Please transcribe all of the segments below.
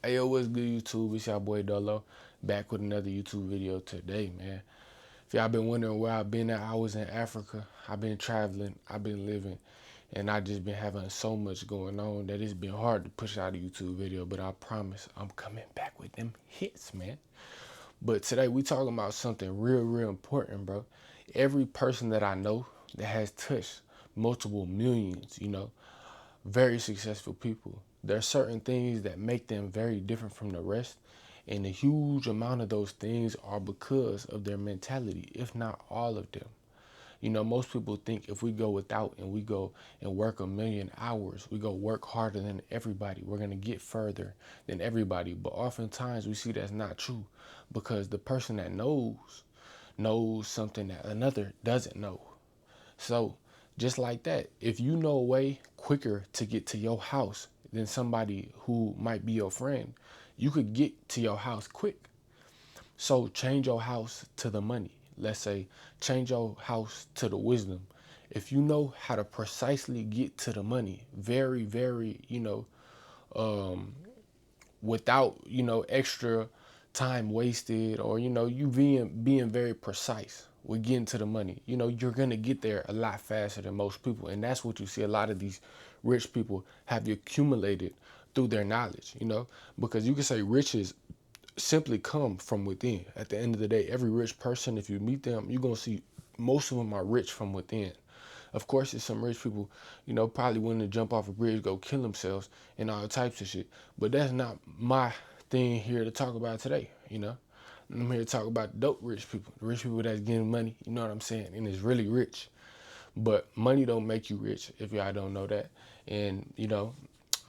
Hey, yo, what's good, YouTube? It's y'all boy Dolo, back with another YouTube video today, man. If y'all been wondering where I've been at, I was in Africa. I've been traveling, I've been living, and I just been having so much going on that it's been hard to push out a YouTube video, but I promise I'm coming back with them hits, man. But today we talking about something real important, bro. Every person that I know that has touched multiple millions, very successful people. There are certain things that make them very different from the rest, and a huge amount of those things are because of their mentality, if not all of them. Most people think if we go without and we go and work a million hours, we go work harder than everybody, we're going to get further than everybody. But oftentimes we see that's not true, because the person that knows something that another doesn't know. So just like that, if you know a way quicker to get to your house than somebody who might be your friend, you could get to your house quick. So change your house to the money. Let's say change your house to the wisdom. If you know how to precisely get to the money, very, without, extra time wasted, or, you being very precise with getting to the money, you're going to get there a lot faster than most people. And that's what you see a lot of these rich people have accumulated through their knowledge, because you can say riches simply come from within. At the end of the day, every rich person, if you meet them, you're going to see most of them are rich from within. Of course, there's some rich people, probably willing to jump off a bridge, go kill themselves, and all types of shit. But that's not my thing here to talk about today, I'm here to talk about dope rich people, the rich people that's getting money, you know what I'm saying, and is really rich. But money don't make you rich, if y'all don't know that. And,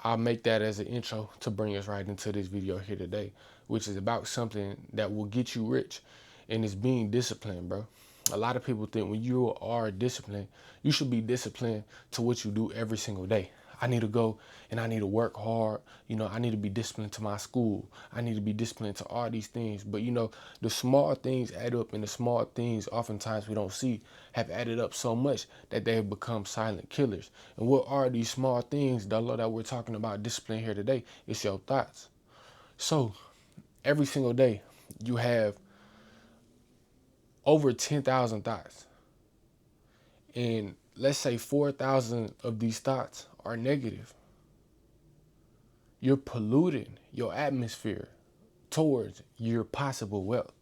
I'll make that as an intro to bring us right into this video here today, which is about something that will get you rich, and it's being disciplined, bro. A lot of people think when you are disciplined, you should be disciplined to what you do every single day. I need to go and I need to work hard. I need to be disciplined to my school. I need to be disciplined to all these things. But, the small things add up, and the small things oftentimes we don't see have added up so much that they have become silent killers. And what are these small things, Dolo, that we're talking about discipline here today? It's your thoughts. So every single day you have over 10,000 thoughts. And let's say 4,000 of these thoughts are negative. You're polluting your atmosphere towards your possible wealth.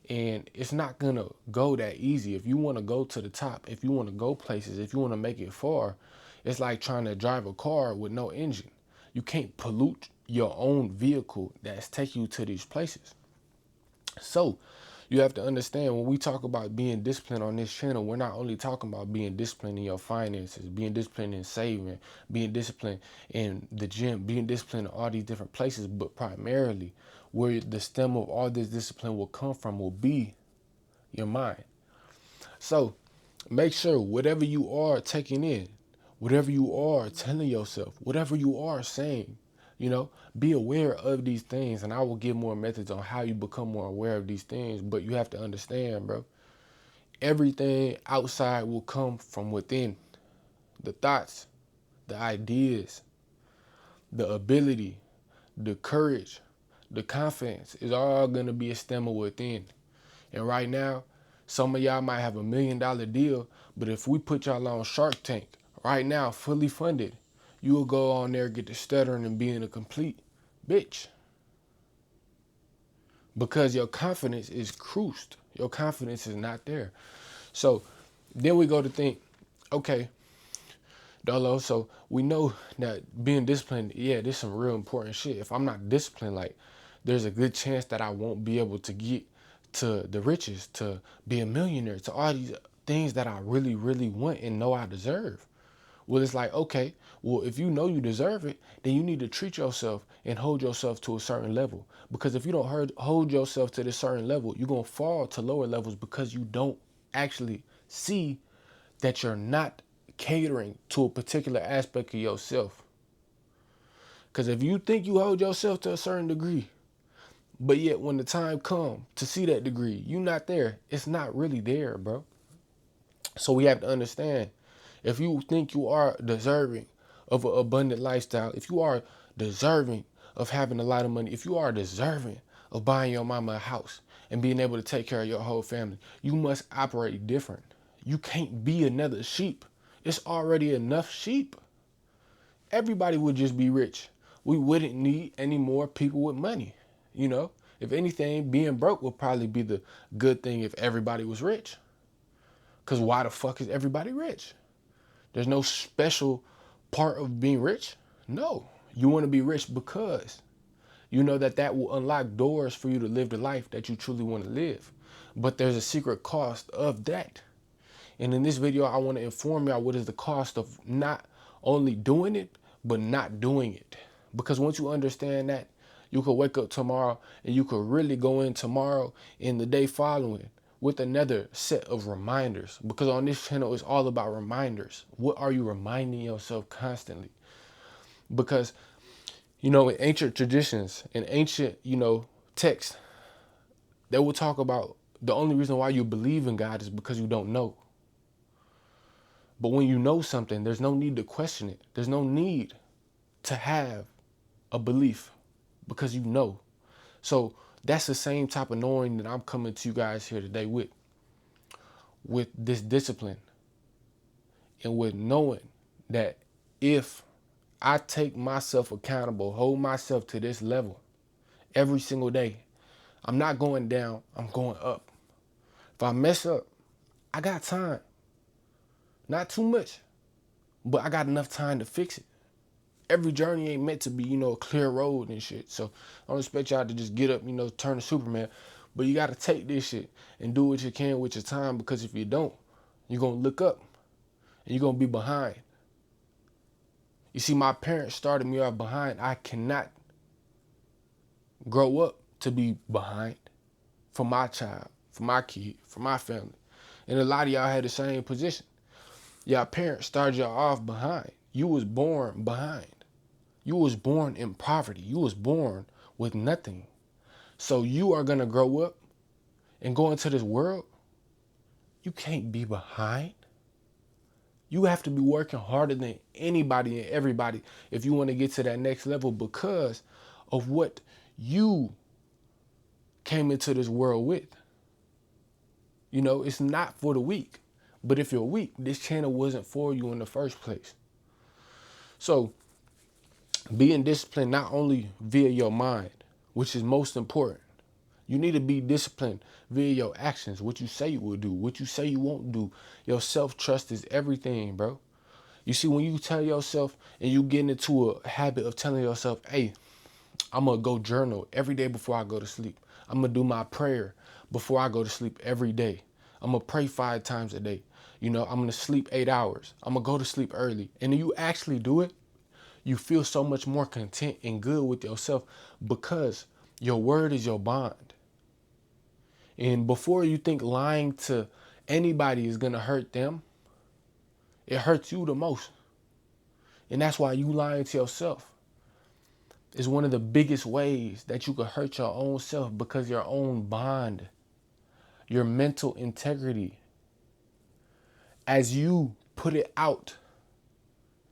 And it's not going to go that easy. If you want to go to the top, if you want to go places, if you want to make it far, it's like trying to drive a car with no engine. You can't pollute your own vehicle that's taking you to these places. So you have to understand, when we talk about being disciplined on this channel, we're not only talking about being disciplined in your finances, being disciplined in saving, being disciplined in the gym, being disciplined in all these different places, but primarily where the stem of all this discipline will come from will be your mind. So make sure whatever you are taking in, whatever you are telling yourself, whatever you are saying, be aware of these things. And I will give more methods on how you become more aware of these things. But you have to understand, bro, everything outside will come from within. The thoughts, the ideas, the ability, the courage, the confidence is all going to be a stem of within. And right now, some of y'all might have $1 million deal, but if we put y'all on Shark Tank right now, fully funded, you will go on there, get to stuttering and being a complete bitch. Because your confidence is cruised. Your confidence is not there. So then we go to think, okay, Dolo, so we know that being disciplined, yeah, this is some real important shit. If I'm not disciplined, like, there's a good chance that I won't be able to get to the riches, to be a millionaire, to all these things that I really want and know I deserve. Well, it's like, okay, well, if you know you deserve it, then you need to treat yourself and hold yourself to a certain level. Because if you don't hold yourself to this certain level, you're going to fall to lower levels, because you don't actually see that you're not catering to a particular aspect of yourself. Because if you think you hold yourself to a certain degree, but yet when the time comes to see that degree, you're not there, it's not really there, bro. So we have to understand, if you think you are deserving of an abundant lifestyle, if you are deserving of having a lot of money, if you are deserving of buying your mama a house and being able to take care of your whole family, you must operate different. You can't be another sheep. It's already enough sheep. Everybody would just be rich. We wouldn't need any more people with money. You know, if anything, being broke would probably be the good thing if everybody was rich. Because why the fuck is everybody rich? There's no special part of being rich. No, you want to be rich because you know that that will unlock doors for you to live the life that you truly want to live. But there's a secret cost of that. And in this video, I want to inform y'all what is the cost of not only doing it, but not doing it. Because once you understand that, you could wake up tomorrow and you could really go in tomorrow and the day following with another set of reminders. Because on this channel, it's all about reminders. What are you reminding yourself constantly? Because, you know, in ancient traditions, in ancient, texts, they will talk about the only reason why you believe in God is because you don't know. But when you know something, there's no need to question it. There's no need to have a belief because you know. So that's the same type of knowing that I'm coming to you guys here today with this discipline and with knowing that if I take myself accountable, hold myself to this level every single day, I'm not going down, I'm going up. If I mess up, I got time. Not too much, but I got enough time to fix it. Every journey ain't meant to be, a clear road and shit. So I don't expect y'all to just get up, turn to Superman. But you got to take this shit and do what you can with your time, because if you don't, you're going to look up and you're going to be behind. You see, my parents started me off behind. I cannot grow up to be behind for my child, for my kid, for my family. And a lot of y'all had the same position. Y'all parents started y'all off behind. You was born behind. You was born in poverty. You was born with nothing. So you are going to grow up and go into this world. You can't be behind. You have to be working harder than anybody and everybody if you want to get to that next level, because of what you came into this world with. It's not for the weak. But if you're weak, this channel wasn't for you in the first place. So being disciplined not only via your mind, which is most important. You need to be disciplined via your actions, what you say you will do, what you say you won't do. Your self-trust is everything, bro. You see, when you tell yourself and you get into a habit of telling yourself, hey, I'm going to go journal every day before I go to sleep. I'm going to do my prayer before I go to sleep every day. I'm going to pray 5 times a day. I'm going to sleep 8 hours. I'm going to go to sleep early. And then you actually do it. You feel so much more content and good with yourself because your word is your bond. And before you think lying to anybody is going to hurt them, it hurts you the most. And that's why you lying to yourself is one of the biggest ways that you could hurt your own self, because your own bond, your mental integrity, as you put it out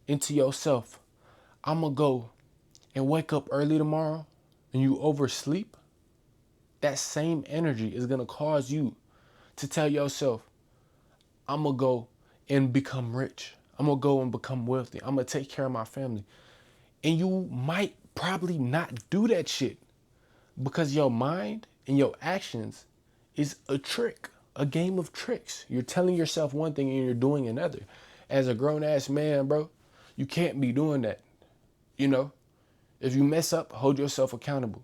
into yourself, I'm going to go and wake up early tomorrow, and you oversleep, that same energy is going to cause you to tell yourself, I'm going to go and become rich. I'm going to go and become wealthy. I'm going to take care of my family. And you might probably not do that shit because your mind and your actions is a trick, a game of tricks. You're telling yourself one thing and you're doing another. As a grown-ass man, bro, you can't be doing that. If you mess up, hold yourself accountable.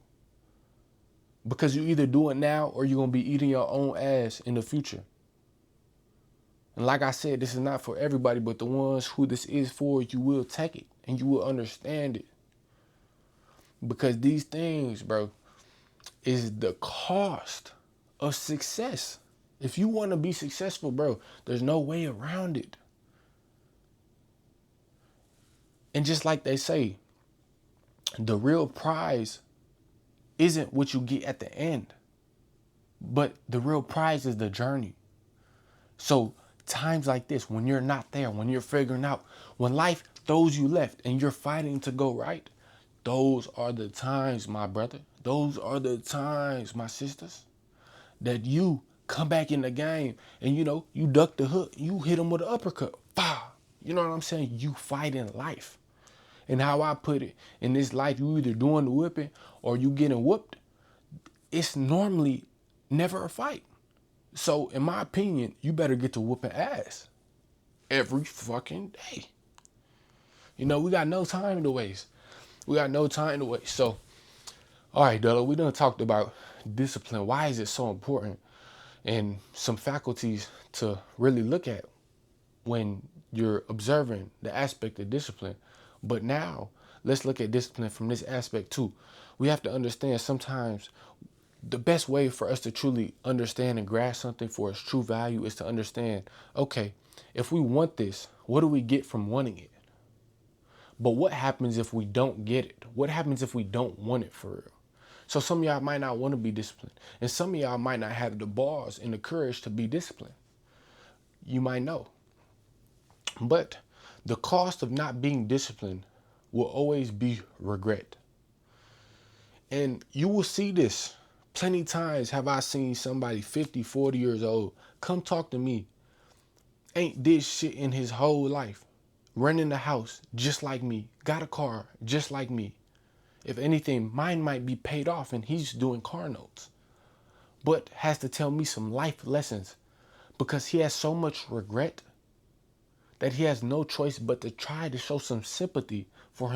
Because you either do it now or you're going to be eating your own ass in the future. And like I said, this is not for everybody, but the ones who this is for, you will take it and you will understand it. Because these things, bro, is the cost of success. If you want to be successful, bro, there's no way around it. And just like they say, the real prize isn't what you get at the end, but the real prize is the journey. So times like this, when you're not there, when you're figuring out, when life throws you left and you're fighting to go right, Those are the times, my brother. Those are the times, my sisters, that you come back in the game and you duck the hook, you hit them with an uppercut. Bah! You know what I'm saying? You fight in life. And how I put it, in this life, you either doing the whipping or you getting whooped. It's normally never a fight. So in my opinion, you better get to whooping ass every fucking day. We got no time to waste. We got no time to waste. So, all right, Dolo, we done talked about discipline. Why is it so important? And some faculties to really look at when you're observing the aspect of discipline. But now, let's look at discipline from this aspect too. We have to understand sometimes the best way for us to truly understand and grasp something for its true value is to understand, okay, if we want this, what do we get from wanting it? But what happens if we don't get it? What happens if we don't want it for real? So some of y'all might not want to be disciplined. And some of y'all might not have the balls and the courage to be disciplined. You might know. But the cost of not being disciplined will always be regret. And you will see this. Plenty times have I seen somebody 50, 40 years old come talk to me, ain't did shit in his whole life, running the house just like me, got a car just like me. If anything, mine might be paid off and he's doing car notes, but has to tell me some life lessons because he has so much regret that he has no choice but to try to show some sympathy for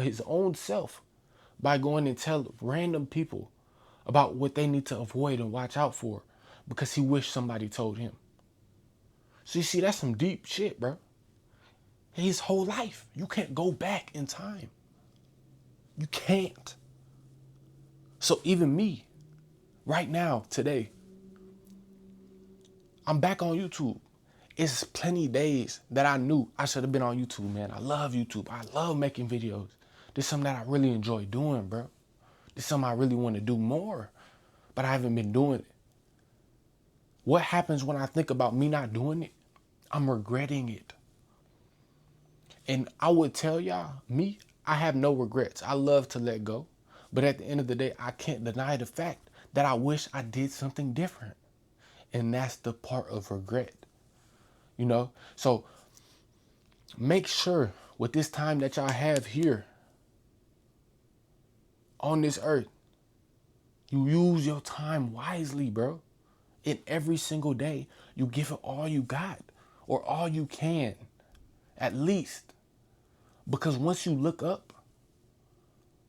his own self by going and tell random people about what they need to avoid and watch out for because he wished somebody told him. So you see, that's some deep shit, bro. His whole life. You can't go back in time. You can't. So even me, right now, today, I'm back on YouTube. It's plenty days that I knew I should have been on YouTube, man. I love YouTube. I love making videos. This is something that I really enjoy doing, bro. This is something I really want to do more, but I haven't been doing it. What happens when I think about me not doing it? I'm regretting it. And I would tell y'all, me, I have no regrets. I love to let go. But at the end of the day, I can't deny the fact that I wish I did something different. And that's the part of regret. So make sure with this time that y'all have here on this earth, you use your time wisely, bro. In every single day, you give it all you got or all you can, at least. Because once you look up,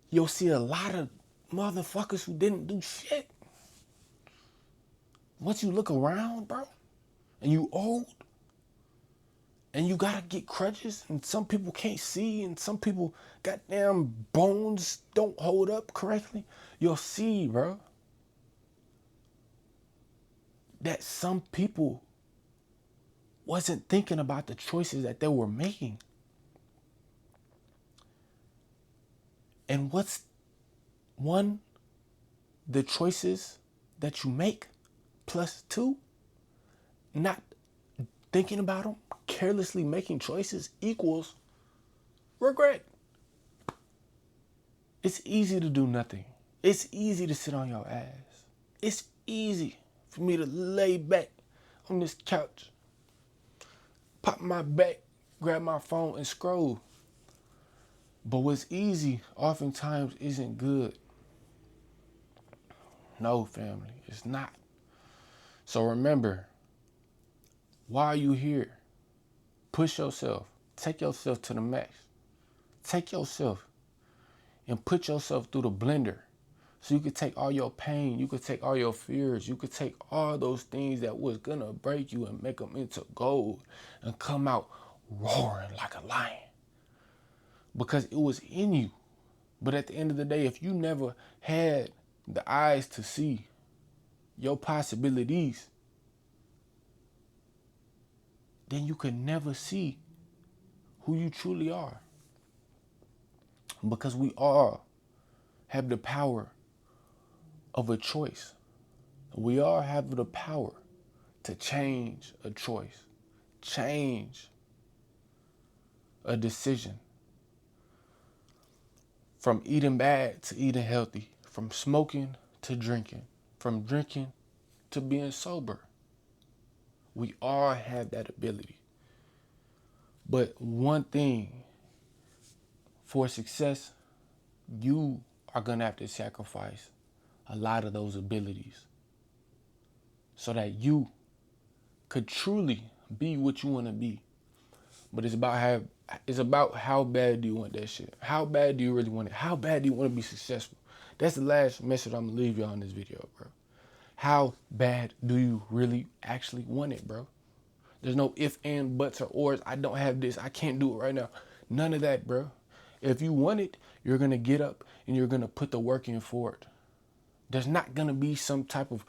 you'll see a lot of motherfuckers who didn't do shit. Once you look around, bro, and you old, and you gotta get crutches, and some people can't see, and some people goddamn bones don't hold up correctly, you'll see, bro, that some people wasn't thinking about the choices that they were making. And what's one, the choices that you make, plus two, not thinking about them, carelessly making choices equals regret. It's easy to do nothing. It's easy to sit on your ass. It's easy for me to lay back on this couch, pop my back, grab my phone and scroll. But what's easy oftentimes isn't good. No, family, it's not. So remember, why are you here? Push yourself. Take yourself to the max. Take yourself and put yourself through the blender so you could take all your pain, you could take all your fears, you could take all those things that was gonna break you and make them into gold and come out roaring like a lion. Because it was in you. But at the end of the day, if you never had the eyes to see your possibilities, then you could never see who you truly are. Because we all have the power of a choice. We all have the power to change a choice, change a decision. From eating bad to eating healthy, from smoking to drinking, from drinking to being sober. We all have that ability. But one thing, for success, you are going to have to sacrifice a lot of those abilities so that you could truly be what you want to be. But it's about how bad do you want that shit? How bad do you really want it? How bad do you want to be successful? That's the last message I'm gonna leave y'all in this video, bro. How bad do you really actually want it, bro? There's no if, and, buts, or ors. I don't have this. I can't do it right now. None of that, bro. If you want it, you're gonna get up and you're gonna put the work in for it. There's not gonna be some type of,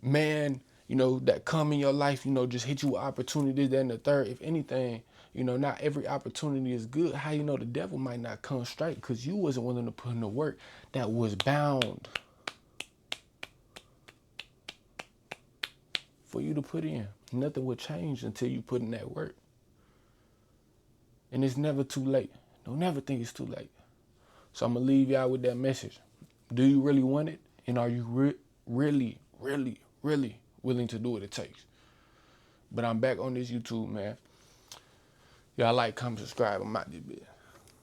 man, that come in your life, just hit you with opportunities, that and the third. If anything, not every opportunity is good. How you know the devil might not come straight? Because you wasn't willing to put in the work that was bound for you to put in. Nothing will change until you put in that work. And it's never too late. Don't never think it's too late. So I'm going to leave y'all with that message. Do you really want it? And are you really, really, really willing to do what it takes? But I'm back on this YouTube, man. Y'all like, comment, subscribe. I'm out this bitch.